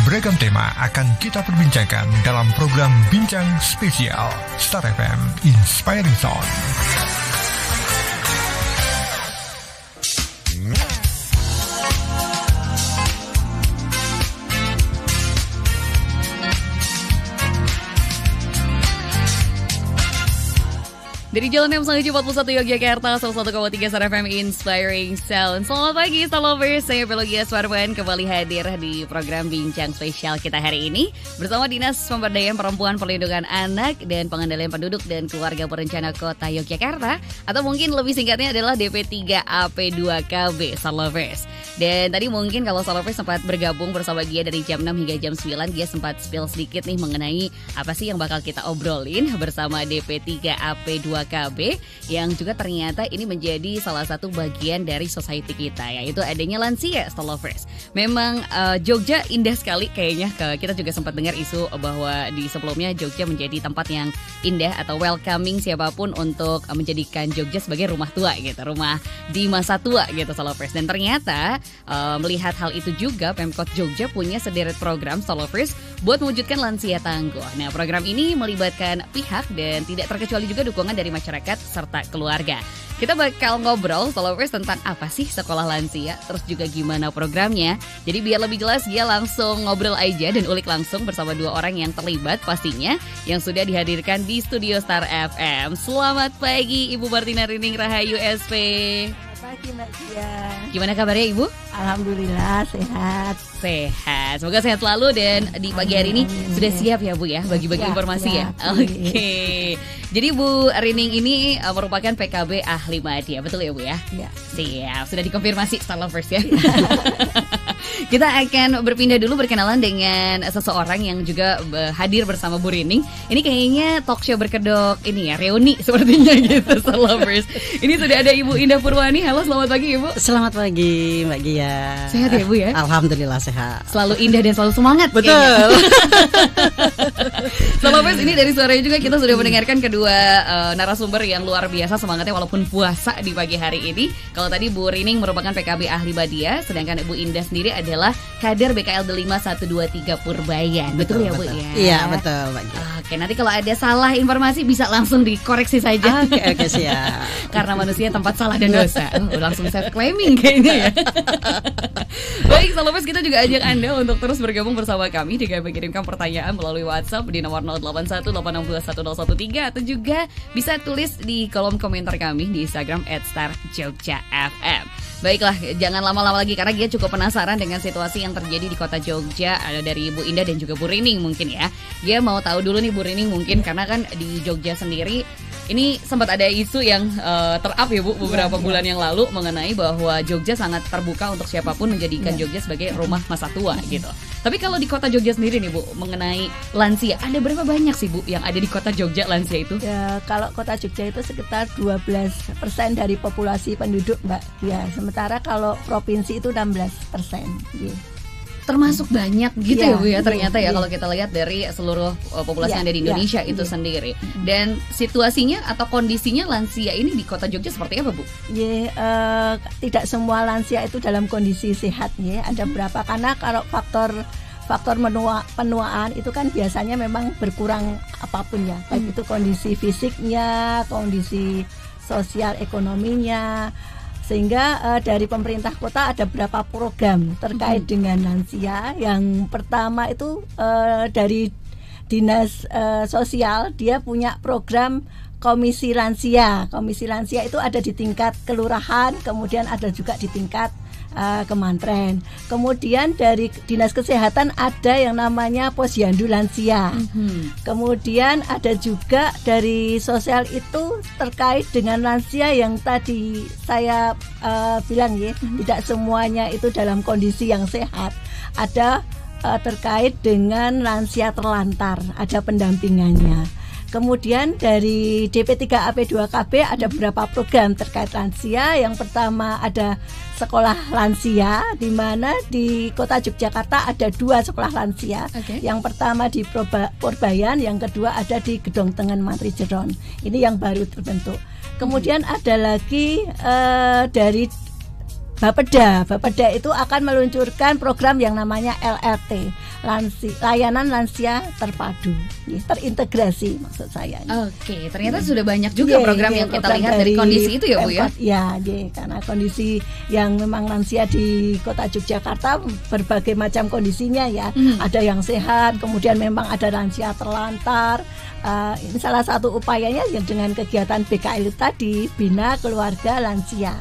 Beragam tema akan kita perbincangkan dalam program Bincang Spesial Star FM Inspiring Sound. Dari Jalan M Sangguju 41 Yogyakarta, 101,3 Star FM Inspiring Sound. Selamat pagi, Star Lovers. Saya Pelogia Swarman kembali hadir di program Bincang Spesial kita hari ini bersama Dinas Pemberdayaan Perempuan, Perlindungan Anak, dan Pengendalian Penduduk dan Keluarga Berencana Kota Yogyakarta, atau mungkin lebih singkatnya adalah DP3AP2KB, Star Lovers. Dan tadi mungkin kalau Star Lovers sempat bergabung bersama Gia dari jam 6 hingga jam 9, Gia sempat spill sedikit nih mengenai apa sih yang bakal kita obrolin bersama DP3AP2KB, yang juga ternyata ini menjadi salah satu bagian dari society kita, yaitu adanya lansia, Star Lovers. Memang Jogja indah sekali kayaknya. Kita juga sempat dengar isu bahwa di sebelumnya Jogja menjadi tempat yang indah atau welcoming siapapun untuk menjadikan Jogja sebagai rumah tua gitu, rumah di masa tua gitu, Star Lovers. Dan ternyata melihat hal itu juga Pemkot Jogja punya sederet program, Star Lovers, buat mewujudkan lansia tangguh. Nah, program ini melibatkan pihak dan tidak terkecuali juga dukungan dari masyarakat serta keluarga. Kita bakal ngobrol, Star Lovers, tentang apa sih sekolah lansia, terus juga gimana programnya. Jadi biar lebih jelas, dia langsung ngobrol aja dan ulik langsung bersama dua orang yang terlibat pastinya, yang sudah dihadirkan di studio Star FM. Selamat pagi Ibu Martina Rining Rahayu SP. Pagi Mbak Gia. Gimana kabarnya Ibu? Alhamdulillah sehat. Sehat, semoga sehat selalu. Dan di pagi hari ini sudah siap ya Bu ya, bagi-bagi informasi ya. Oke. Jadi Bu Rining ini merupakan PKB ahli media, betul ya Bu ya? Iya. Siap, sudah dikonfirmasi Star Lovers ya. Kita akan berpindah dulu berkenalan dengan seseorang yang juga hadir bersama Bu Rining. Ini kayaknya talk show berkedok ini ya, reuni sepertinya gitu, Star Lovers. Ini sudah ada Ibu Indah Purwani. Halo, selamat pagi Ibu. Selamat pagi Mbak Gia. Sehat ya Bu ya? Alhamdulillah sehat. Selalu indah dan selalu semangat. Betul. Star Lovers, ini dari suaranya juga kita sudah mendengarkan kedua narasumber yang luar biasa semangatnya walaupun puasa di pagi hari ini. Kalau tadi Bu Rining merupakan PKB ahli media, sedangkan Ibu Indah sendiri adalah kader BKL 5123 Purbayan. Betul ya Bu ya? Iya betul Mbak Gia. Oke, nanti kalau ada salah informasi bisa langsung dikoreksi saja. Oke siap. Karena manusia tempat salah dan dosa. Langsung self claiming kayaknya ya. Baik, Star Lovers, kita juga ajak Anda untuk terus bergabung bersama kami dengan mengirimkan pertanyaan melalui WhatsApp di nomor 0818621013, atau juga bisa tulis di kolom komentar kami di Instagram @starjogjafm. Baiklah, jangan lama-lama lagi karena dia cukup penasaran dengan situasi yang terjadi di kota Jogja. Ada dari Bu Indah dan juga Bu Rining mungkin ya. Dia mau tahu dulu nih Bu Rining mungkin, karena kan di Jogja sendiri ini sempat ada isu yang ter-up ya Bu beberapa bulan yang lalu mengenai bahwa Jogja sangat terbuka untuk siapapun menjadikan Jogja sebagai rumah masa tua gitu. Tapi kalau di kota Jogja sendiri nih Bu, mengenai lansia, ada berapa banyak sih Bu yang ada di kota Jogja lansia itu? Ya, kalau kota Jogja itu sekitar 12% dari populasi penduduk Mbak. Ya, sementara kalau provinsi itu 16%. Ya. Termasuk banyak gitu ya Bu ya, ternyata ya iya. kalau kita lihat dari seluruh populasi yang ada di Indonesia itu sendiri. Dan situasinya atau kondisinya lansia ini di kota Jogja seperti apa Bu? Tidak semua lansia itu dalam kondisi sehat ya. Ada berapa, karena kalau faktor penuaan itu kan biasanya memang berkurang apapun ya, baik itu kondisi fisiknya, kondisi sosial ekonominya. Sehingga dari pemerintah kota ada beberapa program terkait dengan lansia. Yang pertama itu dari Dinas Sosial, dia punya program Komisi Lansia. Komisi Lansia itu ada di tingkat kelurahan, kemudian ada juga di tingkat Kementerian. Kemudian dari Dinas Kesehatan ada yang namanya Posyandu Lansia. Kemudian ada juga dari sosial itu terkait dengan lansia yang tadi saya bilang ya, tidak semuanya itu dalam kondisi yang sehat. Ada terkait dengan lansia terlantar, ada pendampingannya. Kemudian dari DP3AP2KB ada beberapa program terkait lansia. Yang pertama ada sekolah lansia, di mana di kota Yogyakarta ada 2 sekolah lansia. Yang pertama di Purbayan, yang kedua ada di Gedong Tengen Mantri Jeron. Ini yang baru terbentuk. Kemudian ada lagi dari Bapeda itu akan meluncurkan program yang namanya LLT, layanan lansia terpadu, terintegrasi maksud saya. Oke, ternyata sudah banyak juga program yang kita lihat dari kondisi itu ya Bu ya. Ya, karena kondisi yang memang lansia di Kota Yogyakarta berbagai macam kondisinya ya. Ada yang sehat, kemudian memang ada lansia terlantar. Ini salah satu upayanya yang dengan kegiatan BKL tadi, Bina Keluarga Lansia.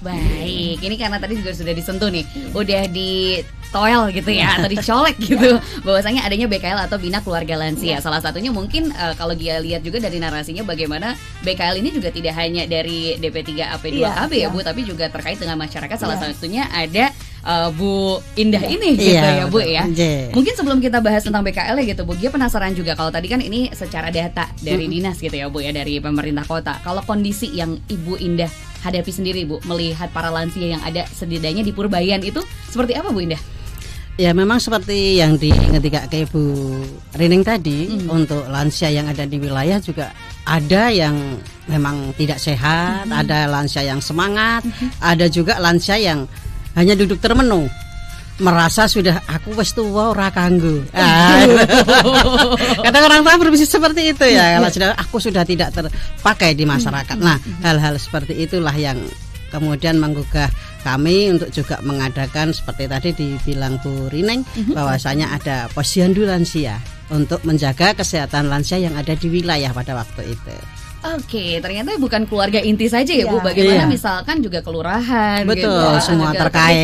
Baik, ini karena tadi juga sudah disentuh nih, udah di toel gitu ya, atau dicolek gitu, bahwasanya adanya BKL atau Bina Keluarga Lansia. Salah satunya mungkin kalau dia lihat juga dari narasinya bagaimana BKL ini juga tidak hanya dari DP3AP2KB ya Bu, tapi juga terkait dengan masyarakat. Salah satunya ada Bu Indah ini gitu ya Bu ya. Mungkin sebelum kita bahas tentang BKL ya gitu Bu, dia penasaran juga kalau tadi kan ini secara data dari dinas gitu ya Bu ya, dari pemerintah kota. Kalau kondisi yang Ibu Indah hadapi sendiri Bu, melihat para lansia yang ada setidaknya di Purbayan itu seperti apa Bu Indah? Ya memang seperti yang ketika ke Ibu Rining tadi, untuk lansia yang ada di wilayah juga ada yang memang tidak sehat, ada lansia yang semangat, ada juga lansia yang hanya duduk termenung, merasa sudah aku wis tuwa ora kanggo. Kadang orang tua berpikir seperti itu ya, kalau aku sudah tidak terpakai di masyarakat. Nah, hal-hal seperti itulah yang kemudian menggugah kami untuk juga mengadakan seperti tadi dibilang Bu Rining, bahwasanya ada posyandu lansia untuk menjaga kesehatan lansia yang ada di wilayah pada waktu itu. Oke, ternyata bukan keluarga inti saja ya Bu, bagaimana misalkan juga kelurahan, betul, gitu, semua terkait,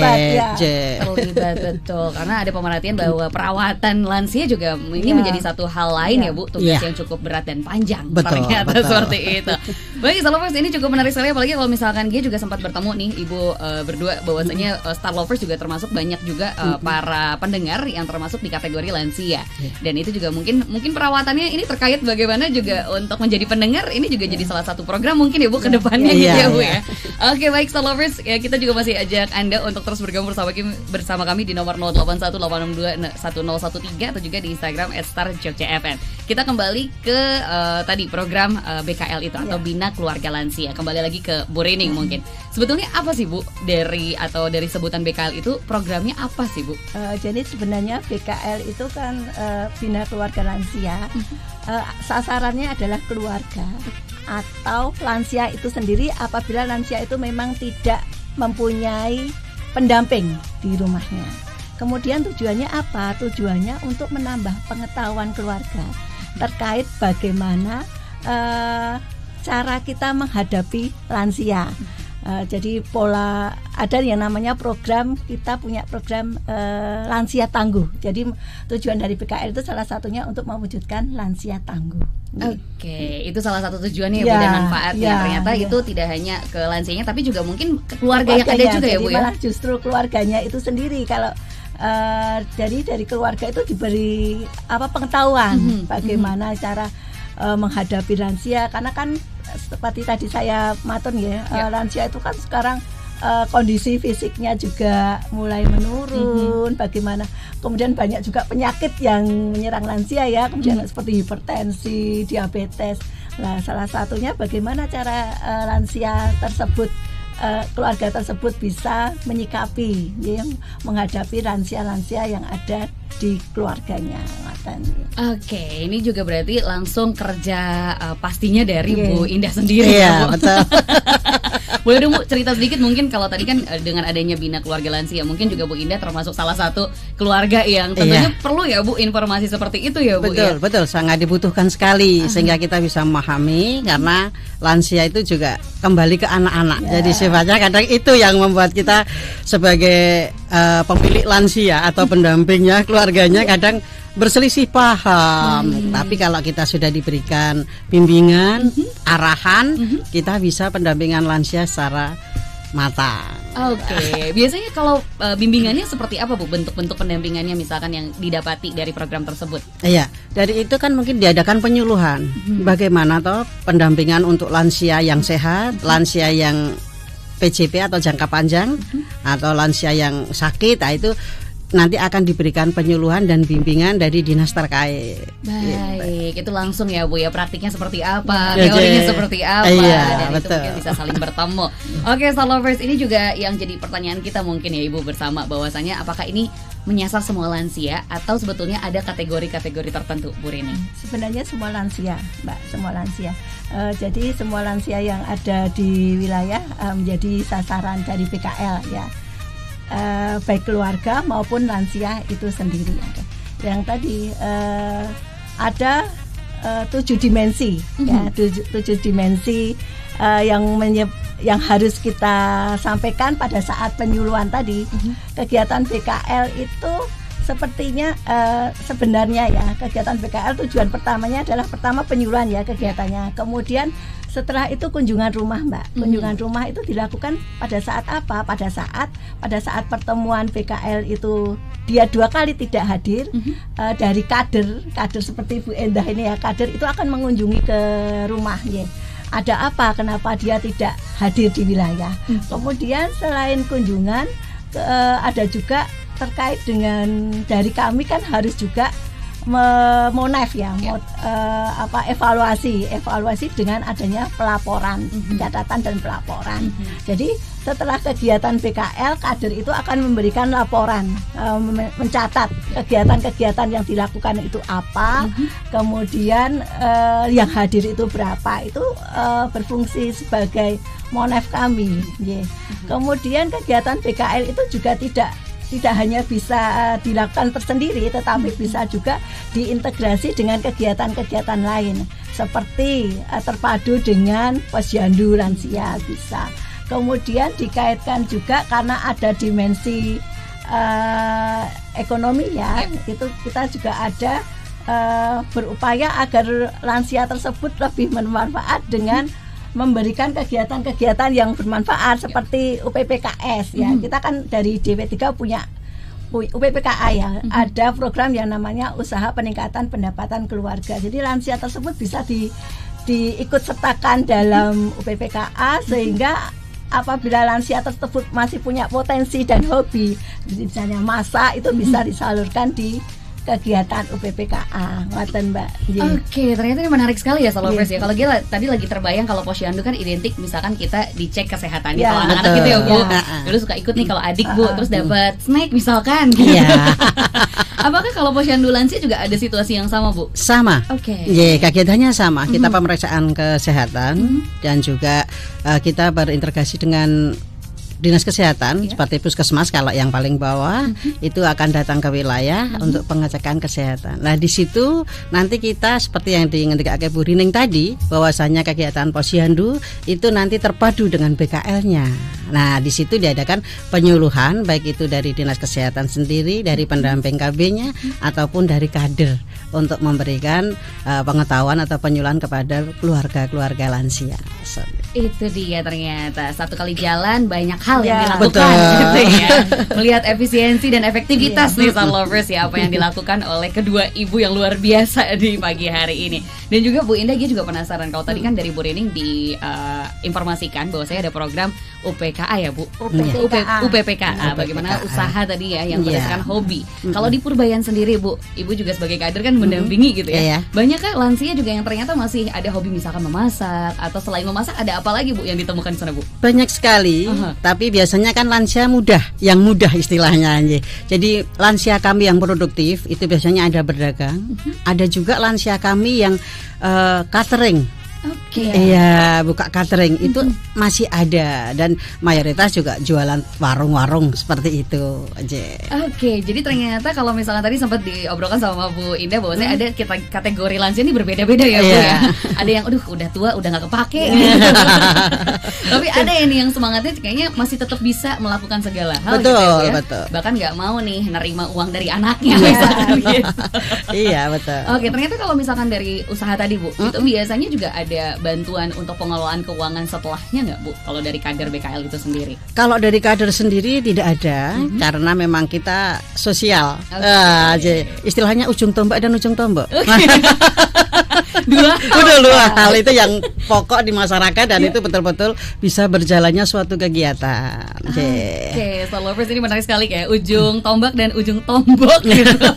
terlibat betul, karena ada pemerhatian bahwa perawatan lansia juga ini menjadi satu hal lain ya Bu, tugas yang cukup berat dan panjang, ternyata seperti itu. Baik, Star Lovers, ini cukup menarik sekali, apalagi kalau misalkan dia juga sempat bertemu nih Ibu berdua, bahwasanya Star Lovers juga termasuk banyak juga para pendengar yang termasuk di kategori lansia, dan itu juga mungkin perawatannya ini terkait bagaimana juga untuk menjadi pendengar ini juga jadi salah satu program mungkin ya Bu ke depannya gitu ya Bu ya. Oke, baik Star Lovers, ya kita juga masih ajak Anda untuk terus bergabung bersama kami di nomor 0818621013 atau juga di Instagram @starjogjafm. Kita kembali ke tadi program BKL itu atau Bina Keluarga Lansia. Kembali lagi ke Bu Rining mungkin. Sebetulnya apa sih Bu dari sebutan BKL itu, programnya apa sih Bu? Jadi sebenarnya BKL itu kan Bina Keluarga Lansia. Sasarannya adalah keluarga atau lansia itu sendiri apabila lansia itu memang tidak mempunyai pendamping di rumahnya. Kemudian tujuannya apa? Tujuannya untuk menambah pengetahuan keluarga terkait bagaimana cara kita menghadapi lansia. Jadi pola ada yang namanya program, kita punya program lansia tangguh. Jadi tujuan dari BKL itu salah satunya untuk mewujudkan lansia tangguh. Oke, itu salah satu tujuannya ya Bu, dan manfaatnya ternyata itu tidak hanya ke lansianya tapi juga mungkin ke keluarga yang ada juga ya Bu ya. Malah justru keluarganya itu sendiri kalau dari keluarga itu diberi pengetahuan bagaimana cara menghadapi lansia, karena kan seperti tadi saya matur ya, lansia itu kan sekarang kondisi fisiknya juga mulai menurun, bagaimana kemudian banyak juga penyakit yang menyerang lansia ya, kemudian seperti hipertensi, diabetes. Nah, salah satunya bagaimana cara lansia tersebut, keluarga tersebut bisa menyikapi menghadapi lansia-lansia yang ada di keluarganya. Oke, ini juga berarti langsung kerja pastinya dari Bu Indah sendiri ya Bu. Betul. Boleh dong Bu cerita sedikit mungkin, kalau tadi kan dengan adanya Bina Keluarga Lansia, mungkin juga Bu Indah termasuk salah satu keluarga yang tentunya perlu ya Bu informasi seperti itu ya Bu. Betul, betul, sangat dibutuhkan sekali sehingga kita bisa memahami, karena lansia itu juga kembali ke anak-anak. Jadi sifatnya kadang itu yang membuat kita sebagai pemilik lansia atau pendampingnya, keluarganya kadang berselisih paham. Tapi kalau kita sudah diberikan bimbingan, arahan, kita bisa pendampingan lansia secara matang. Oke, biasanya kalau bimbingannya seperti apa Bu, bentuk-bentuk pendampingannya misalkan yang didapati dari program tersebut? Iya, dari itu kan mungkin diadakan penyuluhan bagaimana toh pendampingan untuk lansia yang sehat, lansia yang PJP atau jangka panjang, atau lansia yang sakit. Nah itu nanti akan diberikan penyuluhan dan bimbingan dari dinas terkait. Baik, itu langsung ya Bu ya, praktiknya seperti apa, Ya, teorinya seperti apa, iya, dan betul. itu mungkin bisa saling bertemu. Oke, Star Lovers, ini juga yang jadi pertanyaan kita mungkin ya Ibu bersama, bahwasanya apakah ini menyasar semua lansia atau sebetulnya ada kategori-kategori tertentu, Bu Rini? Sebenarnya semua lansia, Mbak, semua lansia. Jadi semua lansia yang ada di wilayah menjadi sasaran dari PKL ya. Baik keluarga maupun lansia itu sendiri. Yang tadi ada 7 dimensi, ya 7 dimensi yang harus kita sampaikan pada saat penyuluhan tadi. Kegiatan BKL itu sepertinya sebenarnya ya, kegiatan BKL tujuan pertamanya adalah pertama penyuluhan ya kegiatannya. Kemudian setelah itu kunjungan rumah, Mbak. Kunjungan rumah itu dilakukan pada saat apa? Pada saat pertemuan BKL itu dia 2 kali tidak hadir. Dari kader seperti Bu Endah ini ya, kader itu akan mengunjungi ke rumahnya. Ada apa? Kenapa dia tidak hadir di wilayah? Kemudian selain kunjungan, ada juga terkait dengan dari kami kan harus juga monef ya, evaluasi dengan adanya pelaporan, catatan dan pelaporan. Jadi setelah kegiatan BKL, kader itu akan memberikan laporan, mencatat kegiatan-kegiatan yang dilakukan itu apa, kemudian yang hadir itu berapa, itu berfungsi sebagai monef kami. Kemudian kegiatan BKL itu juga tidak hanya bisa dilakukan tersendiri, tetapi bisa juga diintegrasi dengan kegiatan-kegiatan lain seperti terpadu dengan posyandu lansia bisa. Kemudian dikaitkan juga karena ada dimensi ekonomi ya, itu kita juga ada berupaya agar lansia tersebut lebih bermanfaat dengan memberikan kegiatan-kegiatan yang bermanfaat seperti UPPKS ya. Kita kan dari DP3 punya UPPKA ya. Ada program yang namanya Usaha Peningkatan Pendapatan Keluarga. Jadi lansia tersebut bisa diikut sertakan dalam UPPKA sehingga apabila lansia tersebut masih punya potensi dan hobi, misalnya masak, itu bisa disalurkan di kegiatan UPPKA, ngoten Mbak. Oke, ternyata ini menarik sekali ya Salovers ya. Kalau kita tadi lagi terbayang kalau posyandu kan identik misalkan kita dicek kesehatannya kalau anak-anak gitu ya Bu. Dulu suka ikut nih kalau adik Bu, terus dapat snack misalkan. Apakah kalau posyandu lansia juga ada situasi yang sama Bu? Sama. Oke. Kegiatannya sama. Kita pemeriksaan kesehatan dan juga kita berintegrasi dengan Dinas Kesehatan seperti Puskesmas kalau yang paling bawah itu akan datang ke wilayah untuk pengecekan kesehatan. Nah di situ nanti kita seperti yang diingatkan Bu Rining tadi bahwasanya kegiatan posyandu itu nanti terpadu dengan BKL-nya. Nah di situ diadakan penyuluhan baik itu dari Dinas Kesehatan sendiri, dari pendamping KB-nya ataupun dari kader untuk memberikan pengetahuan atau penyuluhan kepada keluarga-keluarga lansia. Itu dia ternyata satu kali jalan banyak hal yang Ya, dilakukan gitu ya. Melihat efisiensi dan efektivitas nih Star Lovers ya, apa yang dilakukan oleh kedua ibu yang luar biasa di pagi hari ini. Dan juga Bu Indah juga penasaran, kalau tadi kan dari Bu Rining diinformasikan bahwa saya ada program UPKA ya Bu, UPPKA, bagaimana usaha tadi ya yang berdasarkan hobi. Kalau di Purbayan sendiri Bu, Ibu juga sebagai kader kan mendampingi gitu ya. Banyak kan lansia juga yang ternyata masih ada hobi misalkan memasak, atau selain memasak ada apa lagi Bu yang ditemukan di sana Bu? Banyak sekali, tapi biasanya kan lansia yang mudah istilahnya. Jadi lansia kami yang produktif itu biasanya ada berdagang, ada juga lansia kami yang catering. Iya, buka catering itu masih ada, dan mayoritas juga jualan warung-warung seperti itu aja. Jadi ternyata kalau misalnya tadi sempat diobrolkan sama Bu Indah bahwa ada kategori lansia ini berbeda-beda ya Bu ya. Ada yang udah tua, udah nggak kepake. Tapi ada ini yang semangatnya kayaknya masih tetap bisa melakukan segala hal. Betul, gitu ya. betul. Bahkan nggak mau nih nerima uang dari anaknya misalkan gitu. Iya, betul. Ternyata kalau misalkan dari usaha tadi Bu, itu biasanya juga ada bantuan untuk pengelolaan keuangan setelahnya nggak Bu? Kalau dari kader BKL itu sendiri? Kalau dari kader sendiri tidak ada, karena memang kita sosial. Istilahnya ujung tombak dan ujung tombak. Udah dua hal itu yang pokok di masyarakat dan itu betul-betul bisa berjalannya suatu kegiatan. Oke, Star Lovers ini menarik sekali kayak ujung tombak dan ujung tombok gitu.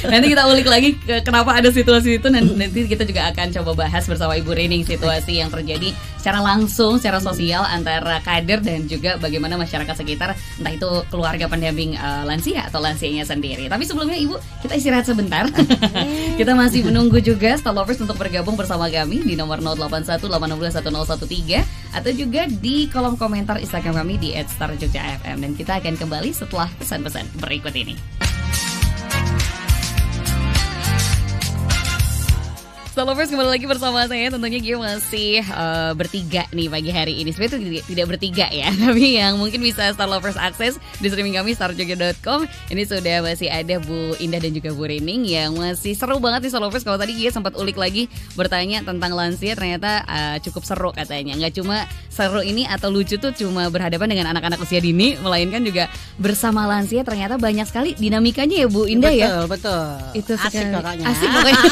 Nanti kita ulik lagi kenapa ada situasi itu, dan nanti kita juga akan coba bahas bersama Ibu Rining situasi yang terjadi secara langsung, secara sosial antara kader dan juga bagaimana masyarakat sekitar, entah itu keluarga pendamping lansia atau lansianya sendiri. Tapi sebelumnya Ibu, kita istirahat sebentar. Kita masih menunggu juga Star Lovers untuk bergabung bersama kami di nomor 0818611013 atau juga di kolom komentar Instagram kami di @starjogjafm, dan kita akan kembali setelah pesan-pesan berikut ini. Star Lovers, kembali lagi bersama saya. Tentunya Gio masih bertiga nih pagi hari ini. Sebenarnya tidak bertiga ya, tapi yang mungkin bisa Star Lovers akses di streaming kami starjogja.com. Ini sudah masih ada Bu Indah dan juga Bu Rining yang masih seru banget nih Star Lovers. Kalau tadi Gio sempat ulik lagi bertanya tentang lansia, ternyata cukup seru katanya. Nggak cuma seru ini atau lucu tuh cuma berhadapan dengan anak-anak usia dini, melainkan juga bersama lansia ternyata banyak sekali dinamikanya ya Bu Indah. Betul, ya. Betul. Itu asik pokoknya. Asik pokoknya.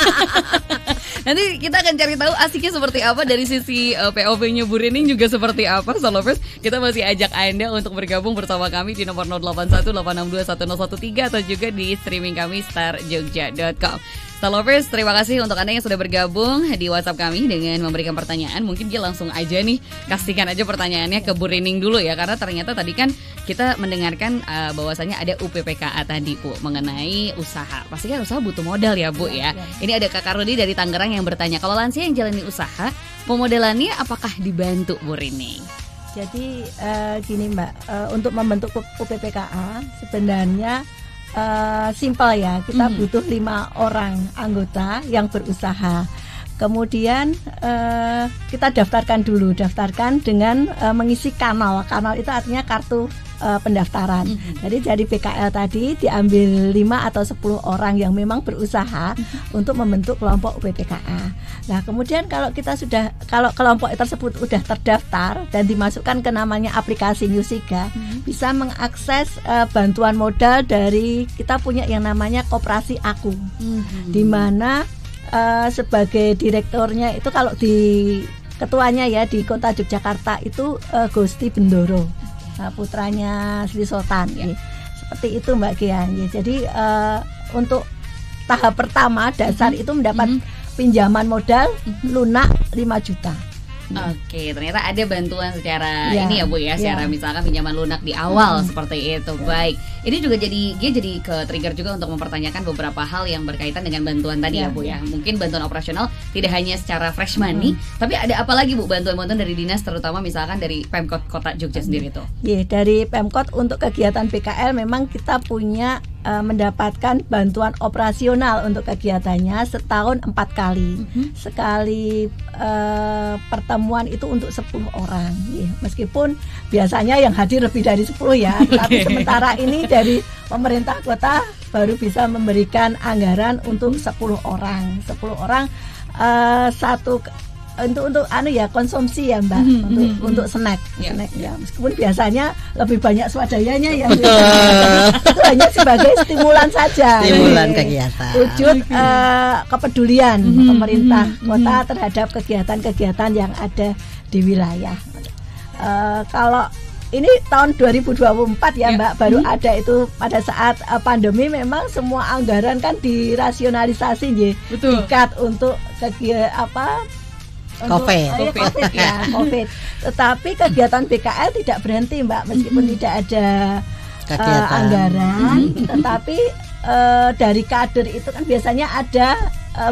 Nanti kita akan cari tahu asiknya seperti apa dari sisi POV-nya Bu Rining juga seperti apa. Star Lovers, kita masih ajak Anda untuk bergabung bersama kami di nomor 0818621013 atau juga di streaming kami starjogja.com. Star Lovers, terima kasih untuk Anda yang sudah bergabung di WhatsApp kami dengan memberikan pertanyaan. Mungkin dia langsung aja nih, kasihkan aja pertanyaannya ke Bu Rining dulu ya, karena ternyata tadi kan kita mendengarkan bahwasannya ada UPPKA tadi Bu, mengenai usaha. Pasti kan usaha butuh modal ya Bu ya. Ini ada Kak Karudi dari Tangerang yang bertanya, kalau lansia yang jalani usaha, pemodelannya apakah dibantu Bu Rining? Jadi gini Mbak, untuk membentuk UPPKA sebenarnya simpel ya, kita butuh 5 orang anggota yang berusaha. Kemudian kita daftarkan dengan mengisi kanal itu artinya kartu pendaftaran. Jadi dari BKL tadi diambil 5 atau 10 orang yang memang berusaha untuk membentuk kelompok UPPKA. Nah, kemudian kalau kelompok tersebut sudah terdaftar dan dimasukkan ke namanya aplikasi Newsiga, bisa mengakses bantuan modal dari, kita punya yang namanya Koperasi Aku. Di mana sebagai direkturnya itu, kalau di ketuanya ya di Kota Yogyakarta itu Gusti Bendoro, putranya Sri Sultan. Ya. Seperti itu Mbak Gian. Ya, jadi untuk tahap pertama dasar itu mendapat pinjaman modal lunak 5 juta. Oke, ternyata ada bantuan secara ini ya Bu ya, secara misalkan pinjaman lunak di awal seperti itu. Baik, ini juga jadi ke trigger juga untuk mempertanyakan beberapa hal yang berkaitan dengan bantuan tadi ya Bu ya. Mungkin bantuan operasional tidak hanya secara fresh money, tapi ada apa lagi Bu bantuan-bantuan dari dinas, terutama misalkan dari Pemkot Kota Jogja sendiri tuh? Iya, dari Pemkot untuk kegiatan PKL memang kita punya mendapatkan bantuan operasional untuk kegiatannya setahun 4 kali. Sekali pertemuan itu untuk 10 orang. Ya, meskipun biasanya yang hadir lebih dari 10 ya, tapi sementara ini dari pemerintah kota baru bisa memberikan anggaran untuk 10 orang. 10 orang satu untuk konsumsi ya Mbak, untuk snack ya. Meskipun biasanya lebih banyak swadayanya ya. Itu hanya sebagai stimulan saja. Stimulan kegiatan. Wujud kepedulian pemerintah kota terhadap kegiatan-kegiatan yang ada di wilayah. Kalau ini tahun 2024 ya Mbak, baru ada itu pada saat pandemi, memang semua anggaran kan dirasionalisasi ya. Dikat untuk COVID ya, COVID. Tetapi kegiatan BKL tidak berhenti Mbak, meskipun tidak ada anggaran, tetapi dari kader itu kan biasanya ada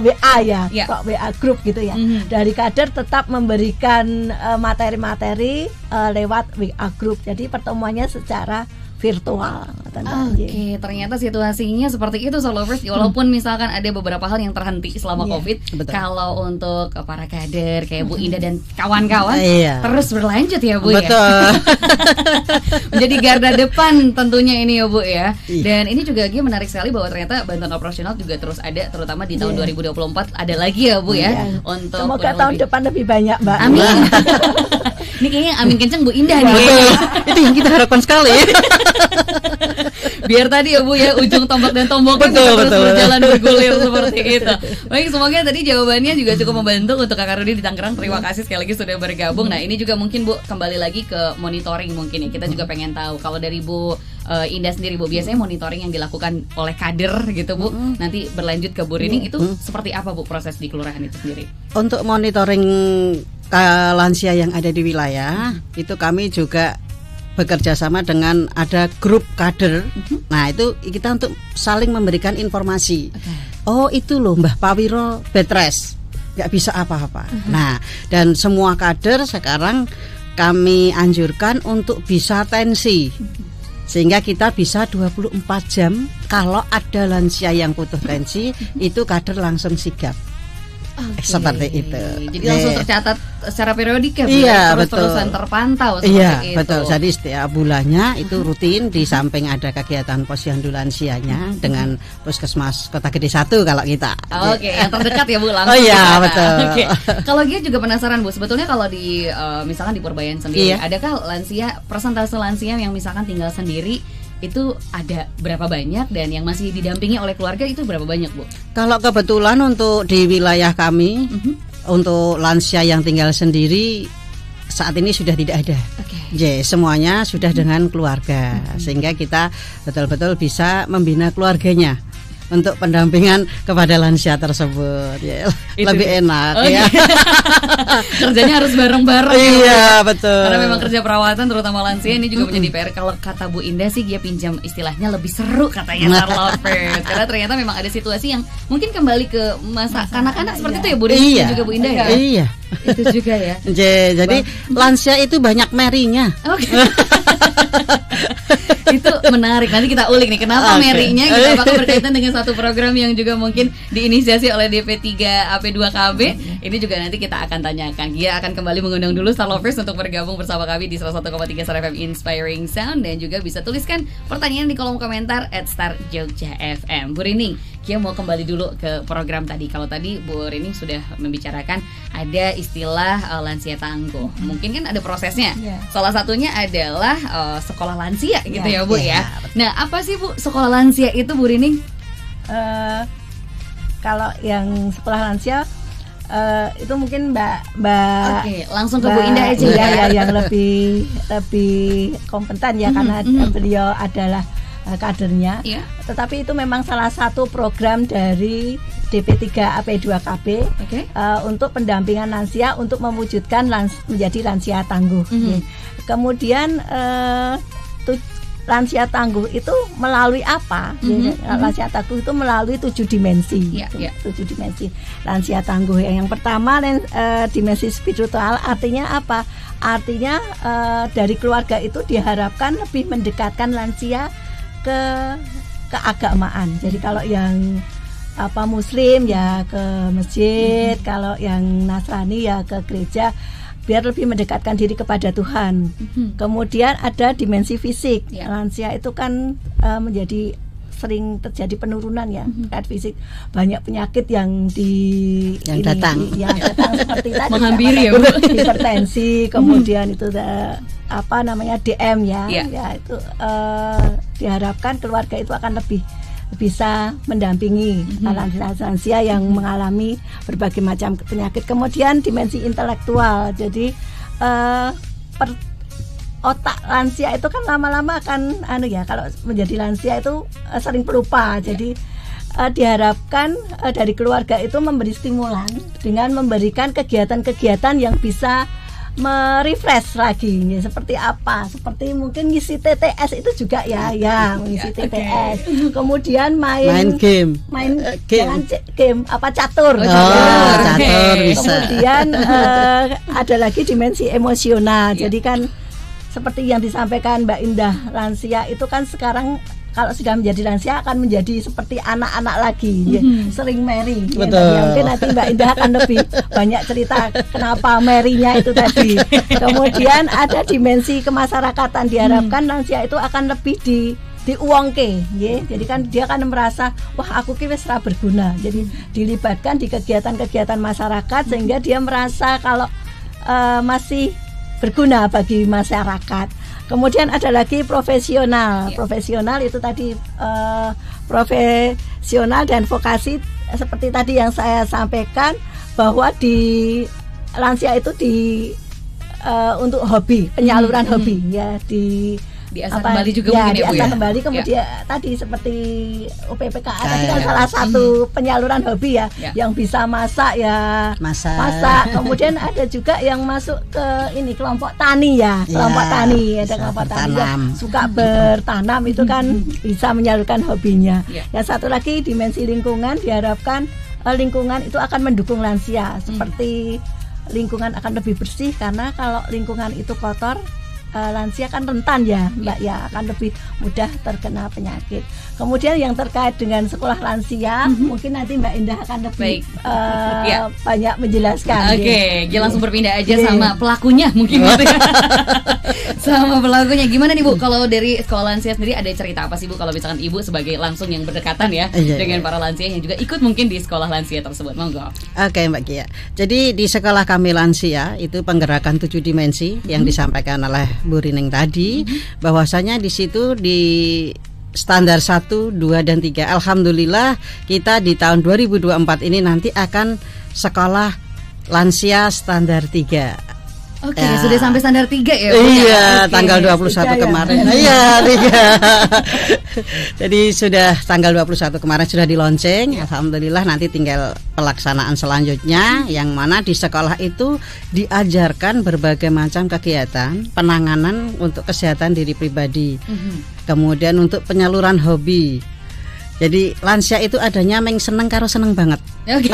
WA ya, kok WA group gitu ya. Dari kader tetap memberikan materi-materi lewat WA group. Jadi pertemuannya secara virtual. Oke, ternyata situasinya seperti itu Star Lovers. Walaupun misalkan ada beberapa hal yang terhenti selama COVID, kalau untuk para kader kayak Bu Indah dan kawan-kawan terus berlanjut ya Bu ya. Menjadi garda depan tentunya ini ya Bu ya. Dan ini juga menarik sekali bahwa ternyata bantuan operasional juga terus ada, terutama di tahun 2024 ada lagi ya Bu ya. Untuk semoga tahun depan lebih banyak Mbak. Amin. Ini kayaknya yang amin kenceng Bu Indah nih. Itu yang kita harapkan sekali. Biar tadi ya Bu ya, ujung tombak dan tombaknya Betul, terus betul. berjalan bergulir seperti itu. Baik, semoga tadi jawabannya juga cukup membantu untuk Kakak Rudi di Tangerang. Terima kasih sekali lagi sudah bergabung. Nah, ini juga mungkin Bu kembali lagi ke monitoring mungkin ya. Kita juga pengen tahu kalau dari Bu Indah sendiri Bu, biasanya monitoring yang dilakukan oleh kader gitu Bu, nanti berlanjut ke Bu Rining itu seperti apa Bu proses di kelurahan itu sendiri? Untuk monitoring lansia yang ada di wilayah, itu kami juga bekerja sama dengan ada grup kader. Nah, itu kita untuk saling memberikan informasi. Oh, itu loh Mbah Pawiro bed rest, nggak bisa apa-apa. Nah, dan semua kader sekarang kami anjurkan untuk bisa tensi, sehingga kita bisa 24 jam. Kalau ada lansia yang butuh tensi, itu kader langsung sigap. Seperti itu. Jadi langsung tercatat secara periodik ya Bu? Iya, Terus-terusan terpantau seperti iya, itu. betul. Jadi setiap bulannya itu rutin, di samping ada kegiatan posyandu lansianya dengan Puskesmas Kota Gede 1 kalau kita. Oke, yang terdekat ya Bu langsung. Oh iya, di sana. betul. Oke. Kalau Gia juga penasaran Bu, sebetulnya kalau di misalkan di Purbayan sendiri, Iya. adakah lansia, persentase lansia yang misalkan tinggal sendiri itu ada berapa banyak, dan yang masih didampingi oleh keluarga itu berapa banyak Bu? Kalau kebetulan untuk di wilayah kami, untuk lansia yang tinggal sendiri saat ini sudah tidak ada. Semuanya sudah dengan keluarga, sehingga kita betul-betul bisa membina keluarganya untuk pendampingan kepada lansia tersebut. Ya, lebih enak ya. Kerjanya harus bareng-bareng. Iya, betul. Karena memang kerja perawatan terutama lansia ini juga menjadi PR. Kalau kata Bu Indah sih, dia pinjam istilahnya lebih seru katanya Sarlopet. Karena ternyata memang ada situasi yang mungkin kembali ke masa kanak-kanak seperti itu ya Bu Indah. Iya. Dan juga Bu Indah ya. Iya. Itu juga ya. Jadi lansia itu banyak merinya. Oke. Itu menarik. Nanti kita ulik nih kenapa merinya gitu, apakah berkaitan dengan satu program yang juga mungkin diinisiasi oleh DP3 AP2KB. Ini juga nanti kita akan tanyakan. Dia akan kembali mengundang dulu Star Lovers untuk bergabung bersama kami di 101,3 Star FM Inspiring Sound, dan juga bisa tuliskan pertanyaan di kolom komentar @StarJogjaFM. Bu Rining, Kia mau kembali dulu ke program tadi. Kalau tadi Bu Rining sudah membicarakan ada istilah lansia tangguh. Mungkin kan ada prosesnya. Salah satunya adalah sekolah lansia gitu ya Bu ya. Nah, apa sih Bu sekolah lansia itu Bu Rining? Kalau yang sekolah lansia itu mungkin Mbak Oke, langsung ke Bu Indah aja ya. Yang lebih kompeten ya, karena beliau adalah kadernya. Tetapi itu memang salah satu program dari DP3 AP2KB untuk pendampingan lansia untuk mewujudkan menjadi lansia tangguh. Kemudian lansia tangguh itu melalui apa? Lansia tangguh itu melalui 7 dimensi. 7 dimensi lansia tangguh. Yang pertama dimensi spiritual, artinya apa? Artinya dari keluarga itu diharapkan lebih mendekatkan lansia ke keagamaan. Jadi kalau yang Muslim ya ke masjid, kalau yang Nasrani ya ke gereja, biar lebih mendekatkan diri kepada Tuhan. Kemudian ada dimensi fisik. Lansia itu kan menjadi sering terjadi penurunan ya, fisik, banyak penyakit yang datang seperti tadi menghampiri ya Bu, hipertensi, kemudian itu DM ya itu diharapkan keluarga itu akan lebih bisa mendampingi lansia yang mengalami berbagai macam penyakit. Kemudian dimensi intelektual, jadi otak lansia itu kan lama-lama akan kalau menjadi lansia itu sering pelupa. Jadi diharapkan dari keluarga itu memberi stimulan dengan memberikan kegiatan-kegiatan yang bisa merefresh lagi, ya, seperti apa? Seperti mungkin ngisi TTS itu juga ya, mengisi TTS. Kemudian main game, catur. Catur bisa. Kemudian ada lagi dimensi emosional. Jadi kan seperti yang disampaikan Mbak Indah, lansia itu kan sekarang kalau sudah menjadi lansia akan menjadi seperti anak-anak lagi, sering merry. Ya, mungkin nanti Mbak Indah akan lebih banyak cerita kenapa merry-nya itu tadi. Kemudian ada dimensi kemasyarakatan, diharapkan lansia itu akan lebih diuangke, ya. Jadi kan dia akan merasa, wah aku wis ra berguna. Jadi dilibatkan di kegiatan-kegiatan masyarakat sehingga dia merasa kalau masih berguna bagi masyarakat. Kemudian ada lagi profesional. Profesional itu tadi profesional dan vokasi seperti tadi yang saya sampaikan, bahwa di lansia itu untuk hobi, penyaluran hobi ya diasah kembali juga mungkin ya Bu ya. Diasah kembali, kemudian tadi seperti UPPKA tadi kan salah satu penyaluran hobi ya, yang bisa masak ya, masak. Kemudian ada juga yang masuk ke ini kelompok tani ya, kelompok tani, ada kelompok tani yang suka bertanam, itu kan bisa menyalurkan hobinya. Yang satu lagi dimensi lingkungan, diharapkan lingkungan itu akan mendukung lansia, seperti lingkungan akan lebih bersih, karena kalau lingkungan itu kotor, lansia kan rentan ya Mbak ya, akan lebih mudah terkena penyakit. Kemudian yang terkait dengan sekolah lansia, mungkin nanti Mbak Indah akan lebih banyak menjelaskan. Oke, langsung berpindah aja sama pelakunya mungkin gitu ya. Sama pelakunya. Gimana nih Bu, kalau dari sekolah lansia sendiri ada cerita apa sih Bu, kalau misalkan Ibu sebagai langsung yang berdekatan ya dengan para lansia yang juga ikut mungkin di sekolah lansia tersebut, monggo. Oke Mbak Gia. Jadi di sekolah kami lansia itu penggerakan 7 dimensi yang disampaikan oleh Bu Rining tadi, bahwasanya di situ di standar 1, 2, dan 3 alhamdulillah kita di tahun 2024 ini nanti akan sekolah lansia standar 3. Oke, sudah sampai standar 3 ya Bu? Iya, tanggal 21 kemarin. Iya, 3. Jadi sudah tanggal 21 kemarin sudah di launching. Alhamdulillah nanti tinggal pelaksanaan selanjutnya, yang mana di sekolah itu diajarkan berbagai macam kegiatan penanganan untuk kesehatan diri pribadi. Kemudian untuk penyaluran hobi. Jadi lansia itu adanya meng seneng karo seneng banget. Oke.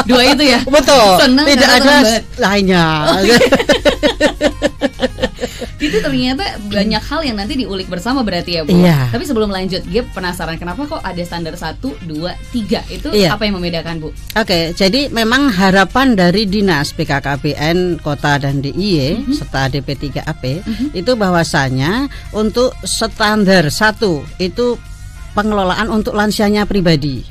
Dua itu ya. Betul. Seneng tidak ada lainnya. Itu ternyata banyak hal yang nanti diulik bersama berarti ya Bu. Iya. Tapi sebelum lanjut, Gip penasaran kenapa kok ada standar 1, 2, 3 itu apa yang membedakan Bu? Oke, jadi memang harapan dari Dinas BKKBN Kota dan DIY serta DP3AP itu bahwasanya untuk standar 1 itu pengelolaan untuk lansianya pribadi.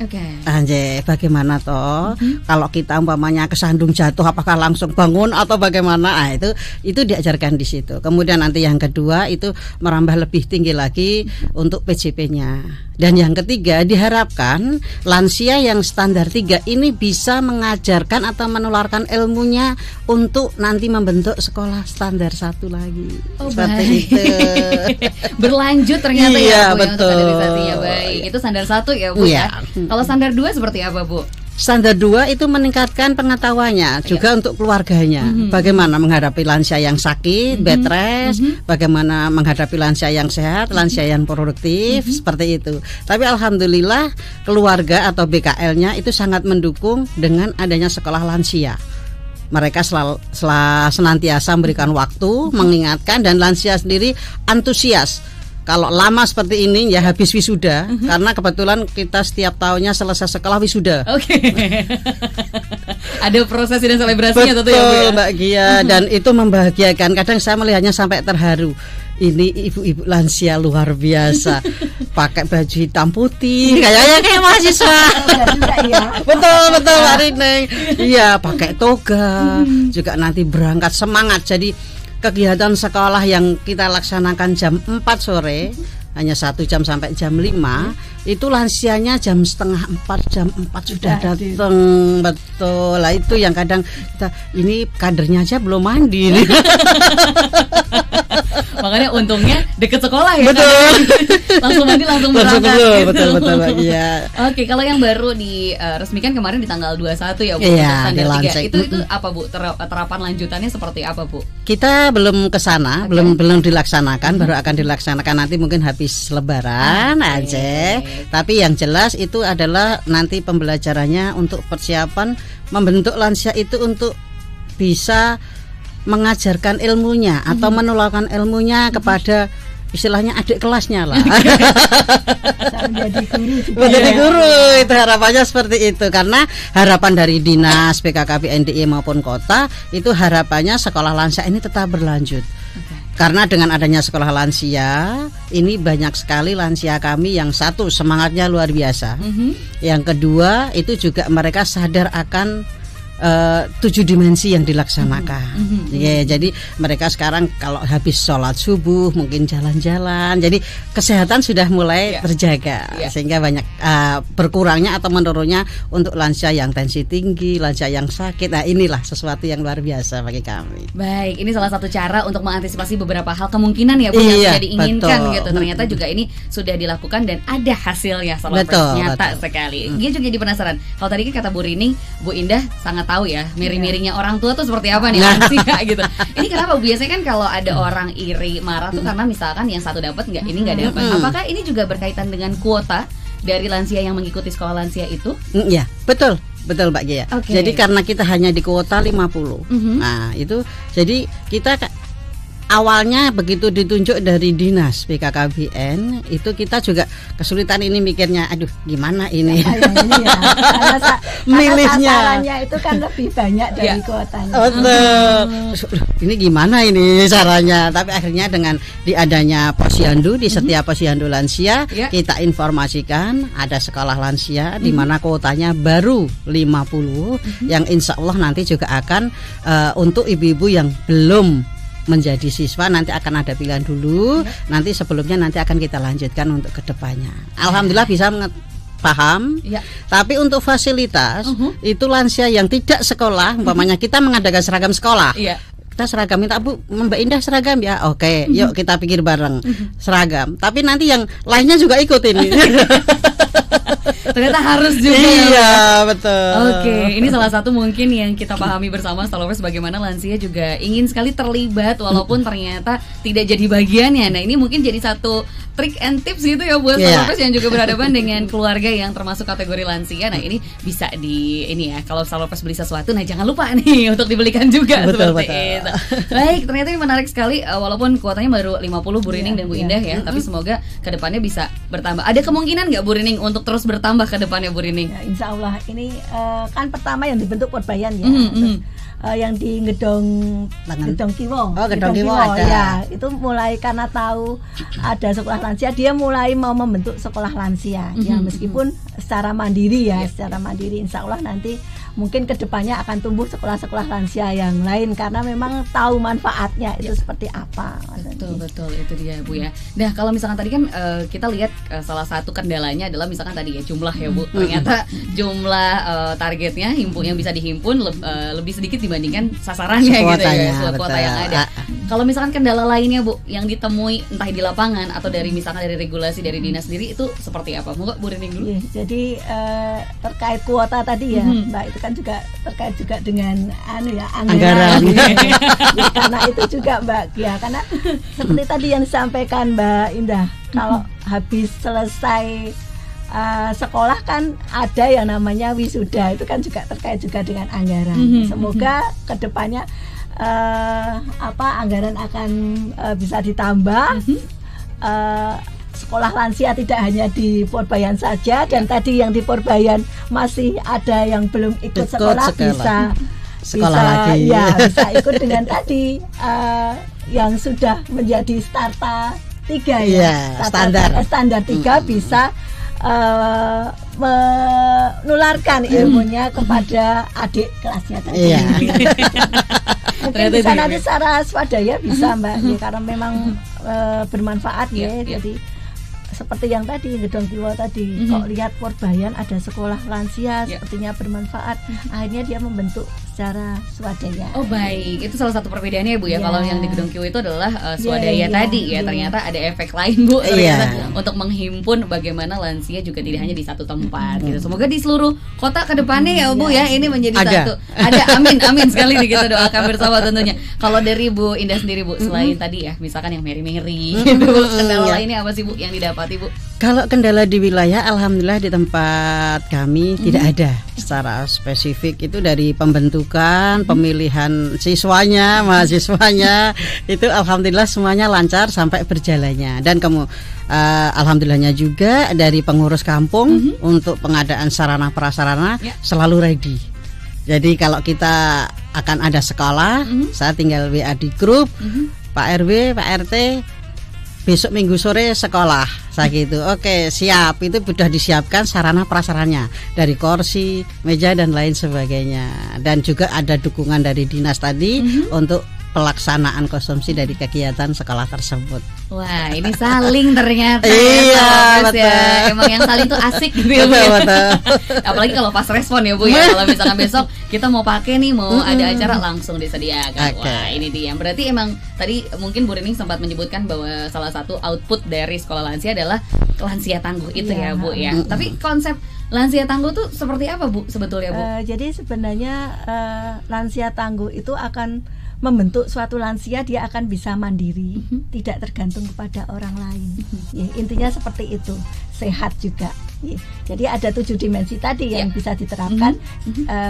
Anjay, bagaimana toh kalau kita umpamanya kesandung jatuh, apakah langsung bangun atau bagaimana? Itu diajarkan di situ. Kemudian nanti yang kedua itu merambah lebih tinggi lagi untuk PJP-nya. Dan yang ketiga diharapkan lansia yang standar 3 ini bisa mengajarkan atau menularkan ilmunya untuk nanti membentuk sekolah standar 1 lagi. Seperti itu. Berlanjut ternyata ya Bu, betul. Untuk standarisasi ya. Baik, itu standar 1 ya Bu ya. Kalau standar 2 seperti apa Bu? Standar 2 itu meningkatkan pengetahuannya juga untuk keluarganya. Bagaimana menghadapi lansia yang sakit, bed rest, bagaimana menghadapi lansia yang sehat, lansia yang produktif, seperti itu. Tapi alhamdulillah keluarga atau BKL-nya itu sangat mendukung dengan adanya sekolah lansia. Mereka senantiasa memberikan waktu, mengingatkan, dan lansia sendiri antusias. Kalau lama seperti ini ya habis wisuda, karena kebetulan kita setiap tahunnya selesai sekolah wisuda. Ada prosesi dan selebrasinya tentu ya Bu ya? Mbak Gia, dan itu membahagiakan. Kadang saya melihatnya sampai terharu. Ini ibu-ibu lansia luar biasa, pakai baju hitam putih, kayaknya kayak mahasiswa. Betul Mbak Rining. Iya, pakai toga, juga nanti berangkat semangat. Jadi kegiatan sekolah yang kita laksanakan jam 4 sore, hanya 1 jam sampai jam 5, itu lansianya jam setengah 4, jam 4 sudah datang. Betul lah, itu yang kadang kita, ini kadernya aja belum mandi. Makanya untungnya deket sekolah ya. Betul. Langsung mandi langsung berangkat gitu. Betul ya. Oke, kalau yang baru diresmikan kemarin di tanggal 21 ya Bu, standar 3. Itu apa Bu? Terapan lanjutannya seperti apa Bu? Kita belum ke sana, belum dilaksanakan, baru akan dilaksanakan nanti mungkin habis lebaran aja. Tapi yang jelas itu adalah nanti pembelajarannya untuk persiapan membentuk lansia itu untuk bisa mengajarkan ilmunya atau menularkan ilmunya kepada istilahnya adik kelasnya lah. Menjadi guru itu harapannya seperti itu, karena harapan dari Dinas BKKBN DIY maupun kota itu harapannya sekolah lansia ini tetap berlanjut. Karena dengan adanya sekolah lansia ini banyak sekali lansia kami yang satu semangatnya luar biasa. Yang kedua itu juga mereka sadar akan 7 dimensi yang dilaksanakan. Ya, jadi mereka sekarang kalau habis sholat subuh mungkin jalan-jalan. Jadi kesehatan sudah mulai terjaga, sehingga banyak berkurangnya atau menurunnya untuk lansia yang tensi tinggi, lansia yang sakit. Nah, inilah sesuatu yang luar biasa bagi kami. Baik, ini salah satu cara untuk mengantisipasi beberapa hal kemungkinan ya Bu yang sudah diinginkan gitu. Ternyata juga ini sudah dilakukan dan ada hasilnya, nyata sekali. Dia juga jadi penasaran. Kalau tadi kan kata Bu Rining, Bu Indah sangat tahu ya miring-miringnya orang tua tuh seperti apa nih lansia gitu. Ini kenapa biasanya kan kalau ada orang iri marah tuh karena misalkan yang satu dapat ini nggak dapat. Apakah ini juga berkaitan dengan kuota dari lansia yang mengikuti sekolah lansia itu? Iya, betul Mbak Gia. Jadi karena kita hanya di kuota 50. Nah, itu jadi kita awalnya begitu ditunjuk dari dinas BKKBN itu kita juga kesulitan ini mikirnya, aduh gimana ini milihnya. Sasarannya itu kan lebih banyak dari kuotanya. Ini gimana ini caranya? Tapi akhirnya dengan diadanya posyandu di setiap posyandu lansia kita informasikan ada sekolah lansia di mana kuotanya baru 50 yang insya Allah nanti juga akan untuk ibu-ibu yang belum menjadi siswa nanti akan ada pilihan dulu, nanti sebelumnya nanti akan kita lanjutkan untuk kedepannya. Alhamdulillah bisa paham. Tapi untuk fasilitas itu lansia yang tidak sekolah, umpamanya kita mengadakan seragam sekolah. Kita seragam, minta Bu Mbak Indah seragam ya, oke, yuk kita pikir bareng seragam. Tapi nanti yang lainnya juga ikut ini. Ternyata harus juga. Iya, betul. Ini salah satu mungkin yang kita pahami bersama Starlovers, bagaimana lansia juga ingin sekali terlibat walaupun ternyata tidak jadi bagiannya. Nah, ini mungkin jadi satu trik and tips gitu ya buat Starlovers yang juga berhadapan dengan keluarga yang termasuk kategori lansia. Nah, ini bisa kalau Starlovers beli sesuatu, nah jangan lupa nih untuk dibelikan juga seperti itu. Baik, ternyata ini menarik sekali walaupun kuotanya baru 50 Bu Rining dan Bu Indah ya, tapi semoga kedepannya bisa bertambah. Ada kemungkinan nggak Bu Rining untuk terus bertambah ke depannya Bu Rining? Ya, insya Allah ini kan pertama yang dibentuk Porbayan ya, terus yang di Gedong Kiwo. Gedong Kiwo ya, itu mulai karena tahu ada sekolah lansia, dia mulai mau membentuk sekolah lansia. Ya meskipun secara mandiri secara mandiri, insya Allah nanti mungkin kedepannya akan tumbuh sekolah-sekolah lansia yang lain karena memang tahu manfaatnya itu seperti apa. Betul itu dia Bu ya. Nah kalau misalkan tadi kan kita lihat salah satu kendalanya adalah misalkan tadi ya jumlah ya Bu. Ternyata jumlah targetnya yang bisa dihimpun lebih sedikit dibandingkan sasarannya gitu ya, kuota yang ada. Kalau misalkan kendala lainnya Bu yang ditemui entah di lapangan atau dari misalkan dari regulasi dari dinas sendiri itu seperti apa? Monggo Bu Rining dulu. Jadi terkait kuota tadi ya Mbak, itu kan juga terkait juga dengan anggaran. Karena itu juga Mbak ya, karena seperti tadi yang disampaikan Mbak Indah, kalau habis selesai sekolah kan ada yang namanya wisuda, itu kan juga terkait juga dengan anggaran. Semoga kedepannya anggaran akan bisa ditambah. Sekolah lansia tidak hanya di Porbayan saja, dan tadi yang di Porbayan masih ada yang belum ikut sekolah bisa lagi. Ya, bisa ikut dengan tadi yang sudah menjadi starta 3 standar 3 bisa menularkan ilmunya kepada adik kelasnya tadi. Mungkin bisa nanti secara swadaya bisa Mbak ya, karena memang bermanfaat ya. Jadi seperti yang tadi Gedong Kiwo tadi, kok lihat Porbayan ada sekolah lansia sepertinya bermanfaat, akhirnya dia membentuk secara swadaya. Oh baik, itu salah satu perbedaannya Bu ya. Kalau yang di Gedong Kiwo itu adalah swadaya tadi ya. Ternyata ada efek lain Bu ternyata untuk menghimpun bagaimana lansia juga tidak hanya di satu tempat gitu. Semoga di seluruh kota kedepannya ya Bu ya ini menjadi satu. Ada amin sekali nih, kita doakan bersama tentunya. Kalau dari Bu Indah sendiri Bu, selain tadi ya misalkan yang meri-meri gitu, kendala lainnya apa sih Bu yang didapati Bu? Kalau kendala di wilayah, alhamdulillah di tempat kami tidak ada secara spesifik. Itu dari pembentukan, pemilihan siswanya, mahasiswanya itu alhamdulillah semuanya lancar sampai berjalannya. Dan alhamdulillahnya juga dari pengurus kampung untuk pengadaan sarana prasarana selalu ready. Jadi kalau kita akan ada sekolah, saya tinggal WA di grup, Pak RW, Pak RT, besok minggu sore sekolah saya gitu. Oke, siap. Itu sudah disiapkan sarana prasarannya dari kursi, meja dan lain sebagainya. Dan juga ada dukungan dari dinas tadi untuk pelaksanaan konsumsi dari kegiatan sekolah tersebut. Wah, ini saling ternyata. Iya, betul. Ya. Emang yang saling tuh asik gitu ya, Bu. Betul. Apalagi kalau pas respon ya, Bu ya. Kalau misalkan besok kita mau pakai nih, mau ada acara langsung disediakan. Okay. Wah, ini dia. Berarti emang tadi mungkin Bu Rining sempat menyebutkan bahwa salah satu output dari sekolah lansia adalah lansia tangguh itu ya, Bu ya. Tapi konsep lansia tangguh tuh seperti apa, Bu, sebetulnya, Bu? Jadi sebenarnya lansia tangguh itu akan membentuk suatu lansia, dia akan bisa mandiri, tidak tergantung kepada orang lain. Ya, intinya seperti itu, sehat juga. Ya, jadi ada 7 dimensi tadi yang bisa diterapkan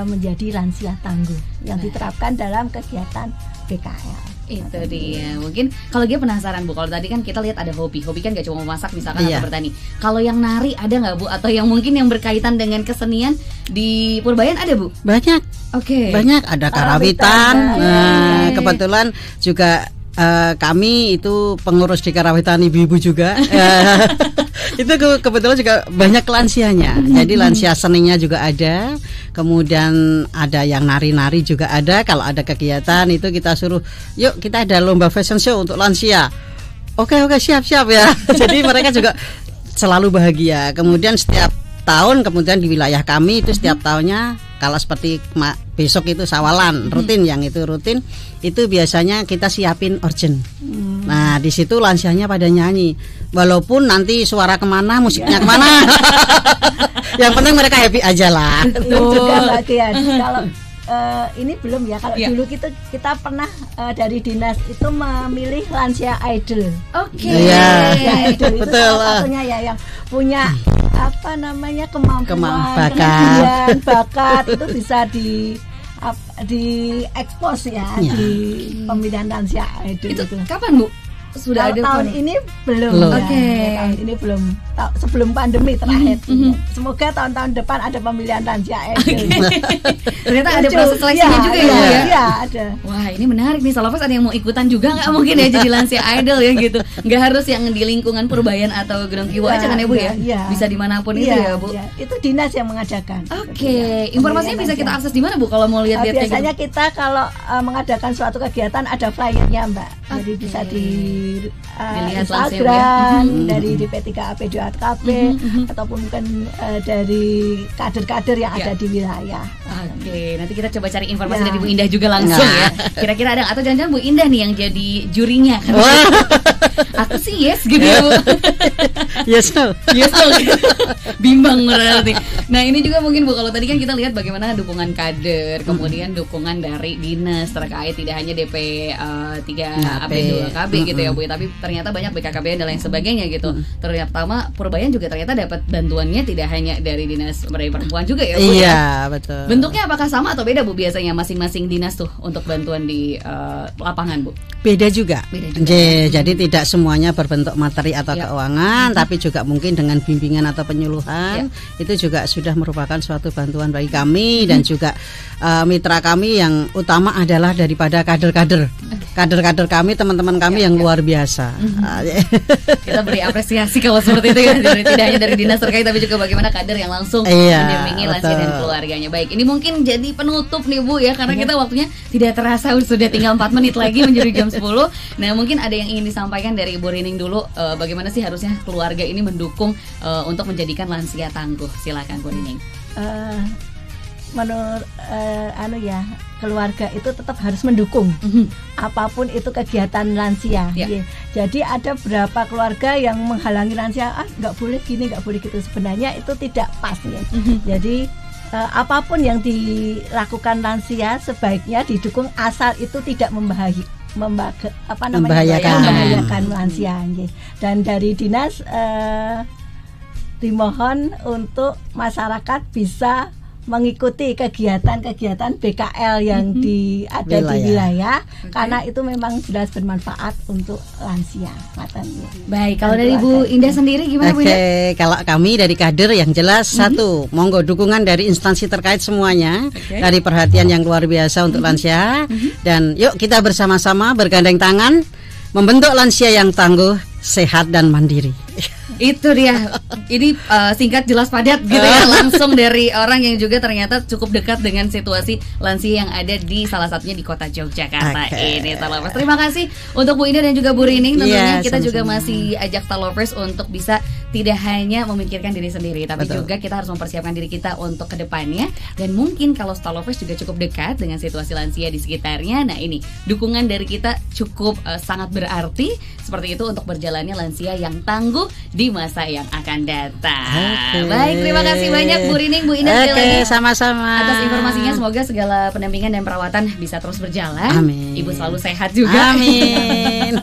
menjadi lansia tangguh, yang diterapkan dalam kegiatan BKL. Itu dia. Mungkin kalau dia penasaran, Bu, kalau tadi kan kita lihat ada hobi kan gak cuma memasak misalkan atau bertani. Kalau yang nari ada nggak, Bu? Atau yang mungkin yang berkaitan dengan kesenian di Purbayan ada, Bu? Banyak. Oke. Banyak, ada karawitan. Kebetulan juga kami itu pengurus di karawitan ibu-ibu juga. Itu kebetulan juga banyak lansianya. Jadi lansia seninya juga ada. Kemudian ada yang nari-nari juga ada. Kalau ada kegiatan itu kita suruh, yuk kita ada lomba fashion show untuk lansia. Oke, siap ya. Jadi mereka juga selalu bahagia. Kemudian setiap tahun, kemudian di wilayah kami itu setiap tahunnya, kalau seperti besok itu sawalan rutin, yang itu rutin itu biasanya kita siapin organ. Nah di situ lansianya pada nyanyi, walaupun nanti suara kemana, musiknya kemana. Yang penting mereka happy aja lah. Juga bagian. Kalau ini belum ya. Kalau dulu kita pernah dari dinas itu memilih lansia idol. Oke. Iya. Idol itu betul. salah satunya ya yang punya kemampuan, bakat itu bisa di expose ya, di pemilihan lansia idol itu. Kapan, Bu? Sudah ada tahun ini belum. Oke. Tahun ini belum. Sebelum pandemi terakhir. Semoga tahun-tahun depan ada pemilihan lansia idol. Ternyata ada proses seleksinya juga ya. Iya, ada. Wah, ini menarik nih. Salafers ada yang mau ikutan juga nggak mungkin ya jadi lansia idol ya gitu. Nggak harus yang di lingkungan Purbayan atau Gunung Kiwu aja kan ya, Bu ya. Bisa dimanapun itu ya, Bu. Itu dinas yang mengadakan. Oke. Informasinya bisa kita akses di mana, Bu, kalau mau lihat-lihat? Biasanya kita kalau mengadakan suatu kegiatan ada flyernya, Mbak. Jadi bisa di Instagram dari DP3AP2KB ataupun mungkin dari kader-kader yang ada di wilayah. Oke, nanti kita coba cari informasi dari Bu Indah juga langsung ya. Kira-kira ada, atau jangan-jangan Bu Indah nih yang jadi jurinya kan? Aku sih yes gitu ya, Bu. Yes no. Bimbang berarti. Nah ini juga mungkin, Bu, kalau tadi kan kita lihat bagaimana dukungan kader, kemudian dukungan dari dinas terkait tidak hanya DP 3AP2KB gitu ya, Bu, tapi ternyata banyak BKKBN dan lain sebagainya gitu. Terutama Purbayan juga ternyata dapat bantuannya tidak hanya dari dinas pemberdayaan perempuan juga ya, Bu. Iya, betul. Bentuknya apakah sama atau beda, Bu, biasanya masing-masing dinas tuh untuk bantuan di lapangan, Bu? Beda juga. Jadi tidak semuanya berbentuk materi atau keuangan, tapi juga mungkin dengan bimbingan atau penyuluhan. Itu juga sudah merupakan suatu bantuan bagi kami dan juga mitra kami yang utama adalah daripada kader-kader kami, teman-teman kami yang luar biasa. Kita beri apresiasi kalau seperti itu ya, tidak hanya dari dinas terkait tapi juga bagaimana kader yang langsung mendampingi lansia dan keluarganya. Baik, ini mungkin jadi penutup nih, Bu ya, karena kita waktunya tidak terasa, sudah tinggal 4 menit lagi menjadi jam 10. Nah mungkin ada yang ingin disampaikan dari Ibu Rining dulu, bagaimana sih harusnya keluarga ini mendukung untuk menjadikan lansia tangguh. Silakan, Bu Rining. Menurut keluarga itu tetap harus mendukung apapun itu kegiatan lansia. Jadi ada beberapa keluarga yang menghalangi lansia, nggak boleh gini, nggak boleh gitu. Sebenarnya itu tidak pas ya. Jadi apapun yang dilakukan lansia sebaiknya didukung, asal itu tidak membahayakan lansia. Dan dari dinas dimohon untuk masyarakat bisa mengikuti kegiatan-kegiatan BKL yang ada di wilayah, karena itu memang jelas bermanfaat untuk lansia. Baik, kalau dari Bu Indah sendiri gimana, Bu Indah? Kalau kami dari kader yang jelas satu, monggo dukungan dari instansi terkait semuanya, dari perhatian yang luar biasa untuk lansia, dan yuk kita bersama-sama bergandeng tangan membentuk lansia yang tangguh, sehat dan mandiri. Itu dia. Ini singkat jelas padat gitu ya. Langsung dari orang yang juga ternyata cukup dekat dengan situasi lansia yang ada di salah satunya di kota Yogyakarta ini, Starlovers. Terima kasih untuk Bu Indah dan juga Bu Rining. Tentunya kita juga masih ajak Starlovers untuk bisa tidak hanya memikirkan diri sendiri, tapi juga kita harus mempersiapkan diri kita untuk kedepannya. Dan mungkin kalau Starlovers juga cukup dekat dengan situasi lansia di sekitarnya, nah ini dukungan dari kita cukup sangat berarti seperti itu untuk berjalannya lansia yang tangguh di masa yang akan datang. Baik, terima kasih banyak Bu Rining, Bu Indah sama-sama atas informasinya. Semoga segala pendampingan dan perawatan bisa terus berjalan. Amin. Ibu selalu sehat juga. Amin.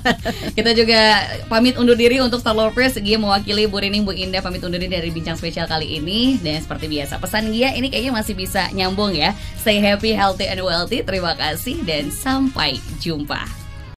Kita juga pamit undur diri untuk Starlovers. Gia mewakili Bu Rining, Bu Indah pamit undur diri dari bincang spesial kali ini. Dan seperti biasa pesan Gia ini kayaknya masih bisa nyambung ya. Stay happy, healthy and wealthy. Terima kasih dan sampai jumpa.